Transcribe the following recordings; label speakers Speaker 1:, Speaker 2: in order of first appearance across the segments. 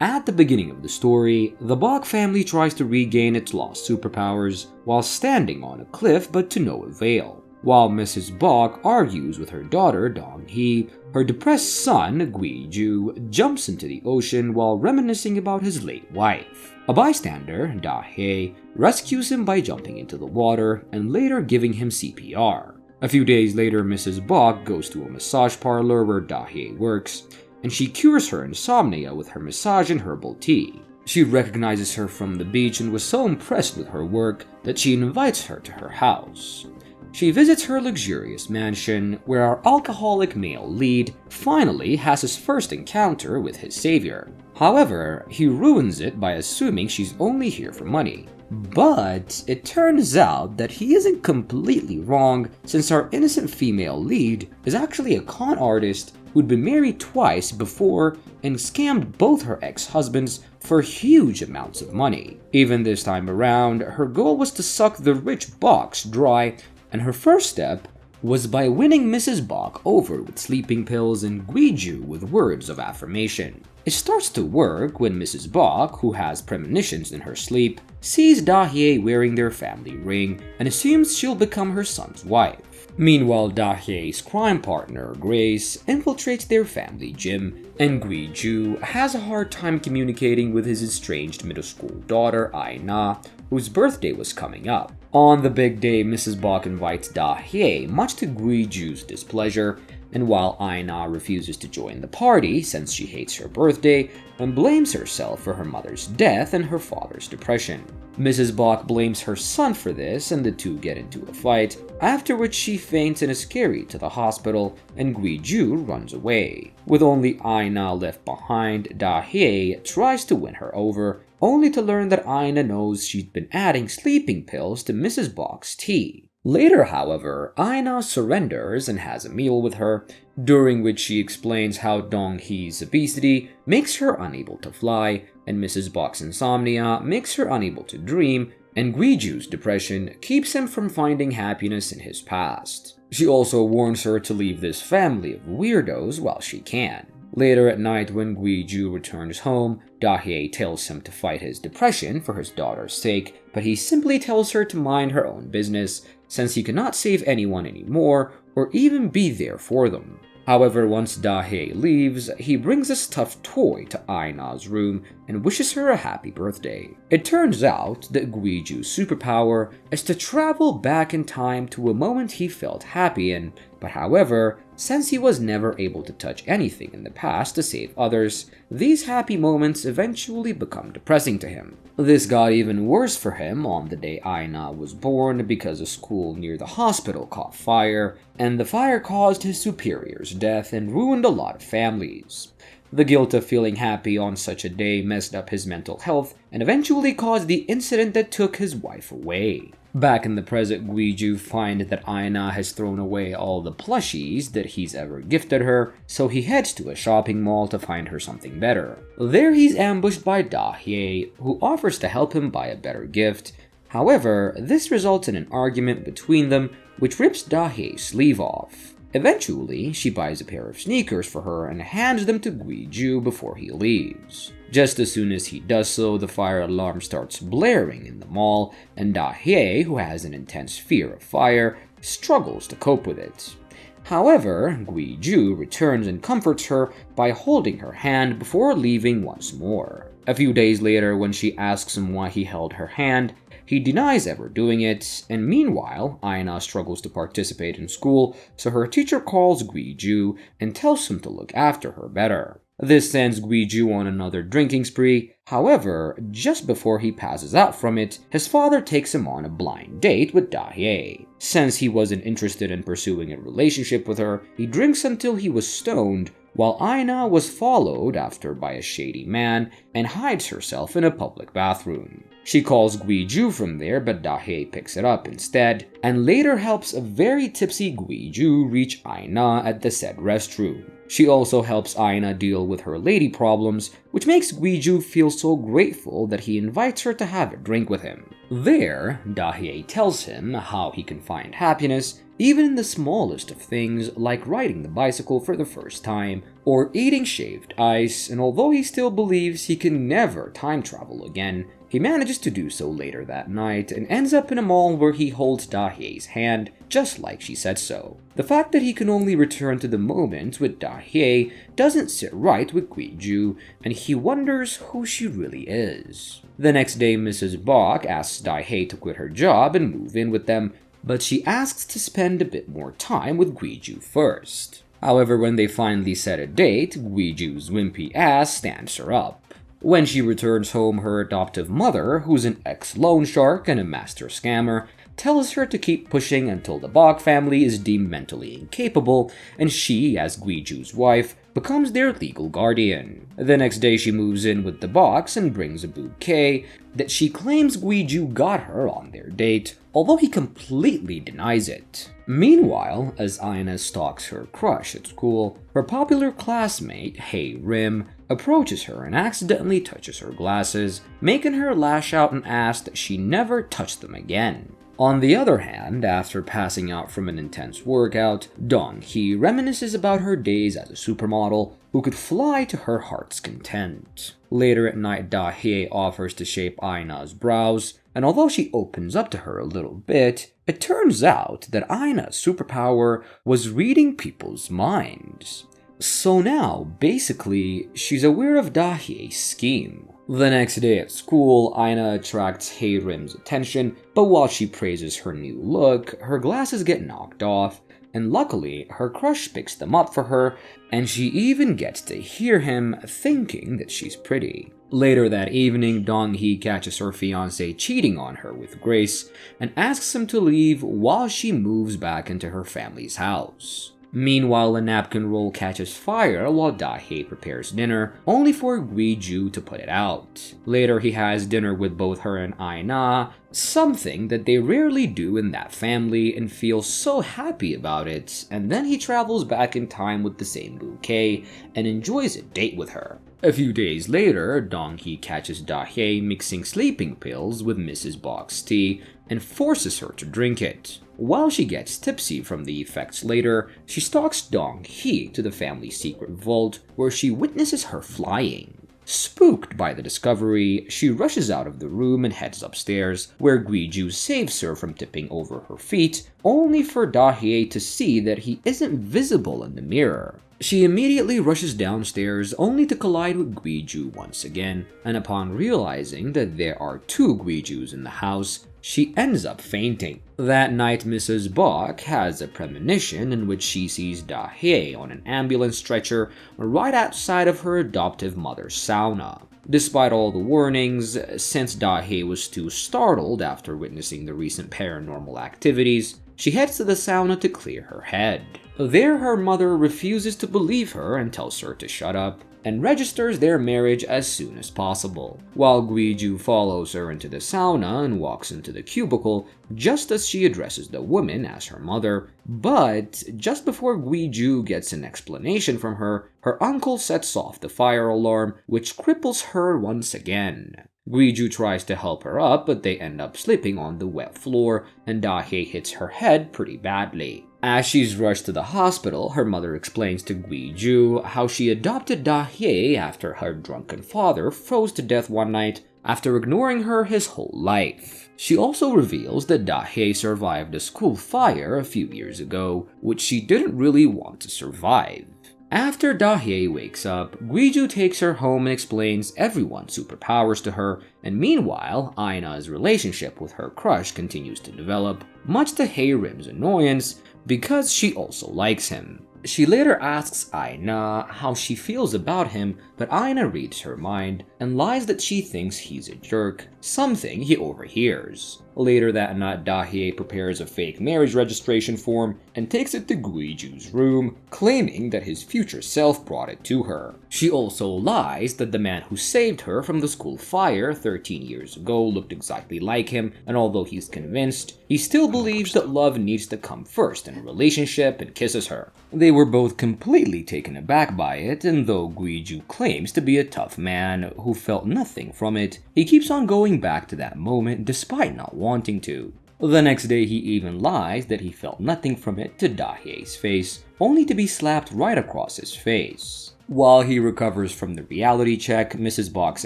Speaker 1: At the beginning of the story, the Bok family tries to regain its lost superpowers while standing on a cliff, but to no avail. While Mrs. Bok argues with her daughter Dong-hee, her depressed son Gwi-ju jumps into the ocean while reminiscing about his late wife. A bystander, Da-hye, rescues him by jumping into the water and later giving him CPR. A few days later, Mrs. Bok goes to a massage parlor where Da-hye works, and she cures her insomnia with her massage and herbal tea. She recognizes her from the beach and was so impressed with her work that she invites her to her house. She visits her luxurious mansion, where our alcoholic male lead finally has his first encounter with his savior. However, he ruins it by assuming she's only here for money. But it turns out that he isn't completely wrong, since our innocent female lead is actually a con artist who'd been married twice before and scammed both her ex-husbands for huge amounts of money. Even this time around, her goal was to suck the rich Boks dry, and her first step was by winning Mrs. Bok over with sleeping pills and Gwi-ju with words of affirmation. It starts to work when Mrs. Bok, who has premonitions in her sleep, sees Da-hye wearing their family ring and assumes she'll become her son's wife. Meanwhile, Da-hye's crime partner, Grace, infiltrates their family gym, and Gwi-ju has a hard time communicating with his estranged middle school daughter, Aina, whose birthday was coming up. On the big day, Mrs. Bok invites Da-hye, much to Gwi-ju's displeasure, and while Aina refuses to join the party since she hates her birthday and blames herself for her mother's death and her father's depression. Mrs. Bok blames her son for this, and the two get into a fight, after which she faints and is carried to the hospital, and Gwi-ju runs away. With only Aina left behind, Da-hye tries to win her over, only to learn that Aina knows she'd been adding sleeping pills to Mrs. Bok's tea. Later, however, Aina surrenders and has a meal with her, during which she explains how Dong-hee's obesity makes her unable to fly, and Mrs. Bok's insomnia makes her unable to dream, and Gwi-ju's depression keeps him from finding happiness in his past. She also warns her to leave this family of weirdos while she can. Later at night, when Gwi-ju returns home, Da-hye tells him to fight his depression for his daughter's sake, but he simply tells her to mind her own business, since he cannot save anyone anymore or even be there for them. However, once Da-hye leaves, he brings a stuffed toy to Aina's room and wishes her a happy birthday. It turns out that Gwi-ju's superpower is to travel back in time to a moment he felt happy in, but however, since he was never able to touch anything in the past to save others, these happy moments eventually become depressing to him. This got even worse for him on the day Aina was born, because a school near the hospital caught fire, and the fire caused his superior's death and ruined a lot of families. The guilt of feeling happy on such a day messed up his mental health and eventually caused the incident that took his wife away. Back in the present, Gwi-ju finds that Aina has thrown away all the plushies that he's ever gifted her, so he heads to a shopping mall to find her something better. There he's ambushed by Da-hye, who offers to help him buy a better gift. However, this results in an argument between them, which rips Da-hye's sleeve off. Eventually, she buys a pair of sneakers for her and hands them to Gwi-ju before he leaves. Just as soon as he does so, the fire alarm starts blaring in the mall, and Da-hye, who has an intense fear of fire, struggles to cope with it. However, Gwi-ju returns and comforts her by holding her hand before leaving once more. A few days later, when she asks him why he held her hand, he denies ever doing it, and meanwhile, Aina struggles to participate in school, so her teacher calls Gwi-ju and tells him to look after her better. This sends Gwi-ju on another drinking spree. However, just before he passes out from it, his father takes him on a blind date with Da-hye. Since he wasn't interested in pursuing a relationship with her, he drinks until he was stoned, while Aina was followed after by a shady man and hides herself in a public bathroom. She calls Gwi-ju from there, but Da-hye picks it up instead, and later helps a very tipsy Gwi-ju reach Aina at the said restroom. She also helps Aina deal with her lady problems, which makes Gwi-ju feel so grateful that he invites her to have a drink with him. There, Da-hye tells him how he can find happiness even in the smallest of things like riding the bicycle for the first time or eating shaved ice, and although he still believes he can never time travel again, he manages to do so later that night and ends up in a mall where he holds Da-hye's hand, just like she said so. The fact that he can only return to the moment with Da-hye doesn't sit right with Gwi-ju, and he wonders who she really is. The next day, Mrs. Bok asks Da-hye to quit her job and move in with them, but she asks to spend a bit more time with Gwi-ju first. However, when they finally set a date, Gwi-ju's wimpy ass stands her up. When she returns home, her adoptive mother, who's an ex-loan shark and a master scammer, tells her to keep pushing until the Bok family is deemed mentally incapable, and she, as Gwi-ju's wife, becomes their legal guardian. The next day she moves in with the Boks and brings a bouquet that she claims Gwi-ju got her on their date, although he completely denies it. Meanwhile, as Aina stalks her crush at school, her popular classmate, Hae Rim, approaches her and accidentally touches her glasses, making her lash out and ask that she never touch them again. On the other hand, after passing out from an intense workout, Dong-hee reminisces about her days as a supermodel who could fly to her heart's content. Later at night, Da-hye offers to shape Aina's brows, and although she opens up to her a little bit, it turns out that Aina's superpower was reading people's minds. So now, basically, she's aware of Da-hye's scheme. The next day at school, Aina attracts Hae Rim's attention, but while she praises her new look, her glasses get knocked off, and luckily, her crush picks them up for her, and she even gets to hear him thinking that she's pretty. Later that evening, Dong-hee catches her fiancé cheating on her with Grace, and asks him to leave while she moves back into her family's house. Meanwhile, a napkin roll catches fire while Da-hye prepares dinner, only for Gwi-ju to put it out. Later, he has dinner with both her and Aina, something that they rarely do in that family, and feels so happy about it, and then he travels back in time with the same bouquet and enjoys a date with her. A few days later, Dong-hee catches Da-hye mixing sleeping pills with Mrs. Bok's tea and forces her to drink it. While she gets tipsy from the effects later, she stalks Dong-hee to the family's secret vault where she witnesses her flying. Spooked by the discovery, she rushes out of the room and heads upstairs, where Gwi-ju saves her from tipping over her feet, only for Da-hye to see that he isn't visible in the mirror. She immediately rushes downstairs, only to collide with Gwi-ju once again, and upon realizing that there are two Gwi-jus in the house, she ends up fainting. That night, Mrs. Bok has a premonition in which she sees Da-hye on an ambulance stretcher right outside of her adoptive mother's sauna. Despite all the warnings, since Da-hye was too startled after witnessing the recent paranormal activities, she heads to the sauna to clear her head. There, her mother refuses to believe her and tells her to shut up, and registers their marriage as soon as possible, while Gwi-ju follows her into the sauna and walks into the cubicle just as she addresses the woman as her mother. But just before Gwi-ju gets an explanation from her, her uncle sets off the fire alarm, which cripples her once again. Gwi-ju tries to help her up, but they end up slipping on the wet floor, and Da-hye hits her head pretty badly. As she's rushed to the hospital, her mother explains to Gwi-ju how she adopted Da-hye after her drunken father froze to death one night after ignoring her his whole life. She also reveals that Da-hye survived a school fire a few years ago, which she didn't really want to survive. After Da-hye wakes up, Gwi-ju takes her home and explains everyone's superpowers to her, and meanwhile, Aina's relationship with her crush continues to develop, much to Hae Rim's annoyance, because she also likes him. She later asks Aina how she feels about him, but Aina reads her mind and lies that she thinks he's a jerk, something he overhears. Later that night, Da-hye prepares a fake marriage registration form and takes it to Gwi-ju's room, claiming that his future self brought it to her. She also lies that the man who saved her from the school fire 13 years ago looked exactly like him, and although he's convinced, he still believes that love needs to come first in a relationship and kisses her. They were both completely taken aback by it, and though Gwi-ju claims to be a tough man who felt nothing from it, he keeps on going back to that moment despite not wanting to. The next day, he even lies that he felt nothing from it to Da-hye's face, only to be slapped right across his face. While he recovers from the reality check, Mrs. Bok's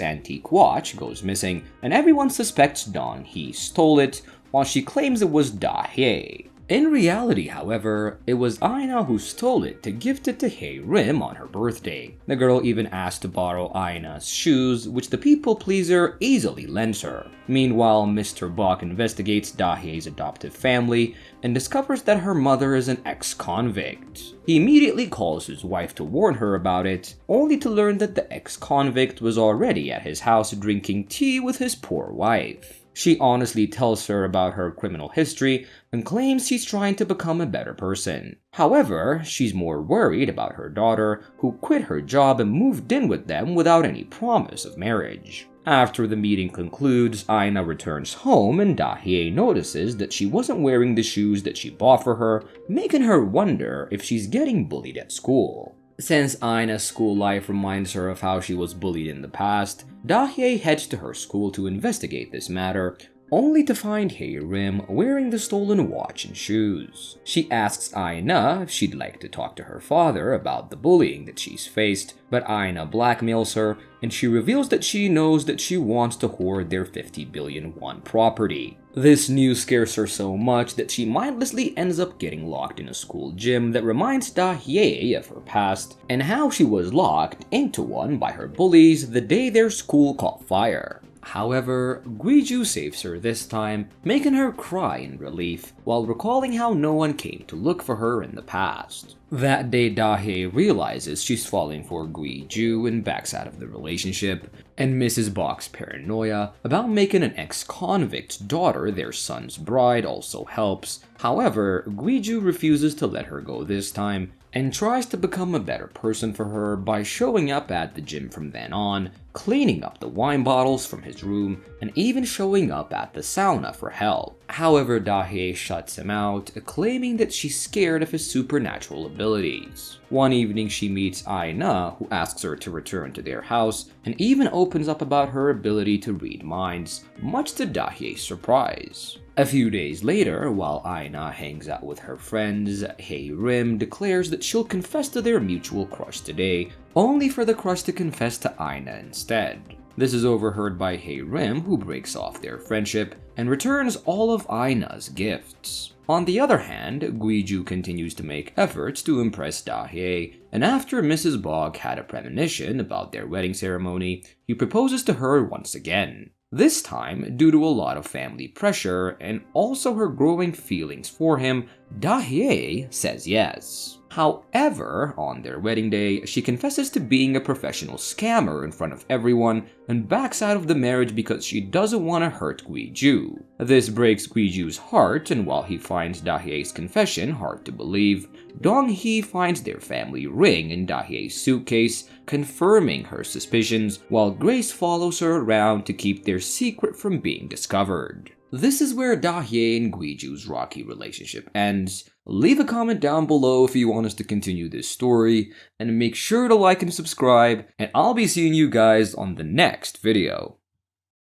Speaker 1: antique watch goes missing, and everyone suspects Dong-hee stole it, while she claims it was Da-hye. In reality, however, it was Aina who stole it to gift it to Hae-rim on her birthday. The girl even asked to borrow Aina's shoes, which the people pleaser easily lends her. Meanwhile, Mr. Bok investigates Da-hye's adoptive family and discovers that her mother is an ex-convict. He immediately calls his wife to warn her about it, only to learn that the ex-convict was already at his house drinking tea with his poor wife. She honestly tells her about her criminal history and claims she's trying to become a better person. However, she's more worried about her daughter, who quit her job and moved in with them without any promise of marriage. After the meeting concludes, Aina returns home and Da-hye notices that she wasn't wearing the shoes that she bought for her, making her wonder if she's getting bullied at school. Since Aina's school life reminds her of how she was bullied in the past, Da-hye heads to her school to investigate this matter, only to find Hae-rim wearing the stolen watch and shoes. She asks Aina if she'd like to talk to her father about the bullying that she's faced, but Aina blackmails her, and she reveals that she knows that she wants to hoard their 50 billion won property. This news scares her so much that she mindlessly ends up getting locked in a school gym that reminds Da-hye of her past and how she was locked into one by her bullies the day their school caught fire. However, Gwi-ju saves her this time, making her cry in relief while recalling how no one came to look for her in the past. That day, Da-hye realizes she's falling for Gwi-ju and backs out of the relationship, and Mrs. Bok's paranoia about making an ex-convict's daughter their son's bride also helps. However, Gwi-ju refuses to let her go this time, and tries to become a better person for her by showing up at the gym from then on, cleaning up the wine bottles from his room, and even showing up at the sauna for help. However, Da-hye shuts him out, claiming that she's scared of his supernatural abilities. One evening, she meets Aina, who asks her to return to their house, and even opens up about her ability to read minds, much to Da-hye's surprise. A few days later, while Aina hangs out with her friends, Hae-rim declares that she'll confess to their mutual crush today, only for the crush to confess to Aina instead. This is overheard by Hae-rim, who breaks off their friendship and returns all of Aina's gifts. On the other hand, Gwi-ju continues to make efforts to impress Da-hye, and after Mrs. Bok had a premonition about their wedding ceremony, he proposes to her once again. This time, due to a lot of family pressure and also her growing feelings for him, Da-hye says yes. However, on their wedding day, she confesses to being a professional scammer in front of everyone and backs out of the marriage because she doesn't want to hurt Gwi-ju. This breaks Gwi-ju's heart, and while he finds Da-hye's confession hard to believe, Dong-hee finds their family ring in Da-hye's suitcase, confirming her suspicions, while Grace follows her around to keep their secret from being discovered. This is where Da-hye and Gwi-ju's rocky relationship ends. Leave a comment down below if you want us to continue this story, and make sure to like and subscribe, and I'll be seeing you guys on the next video.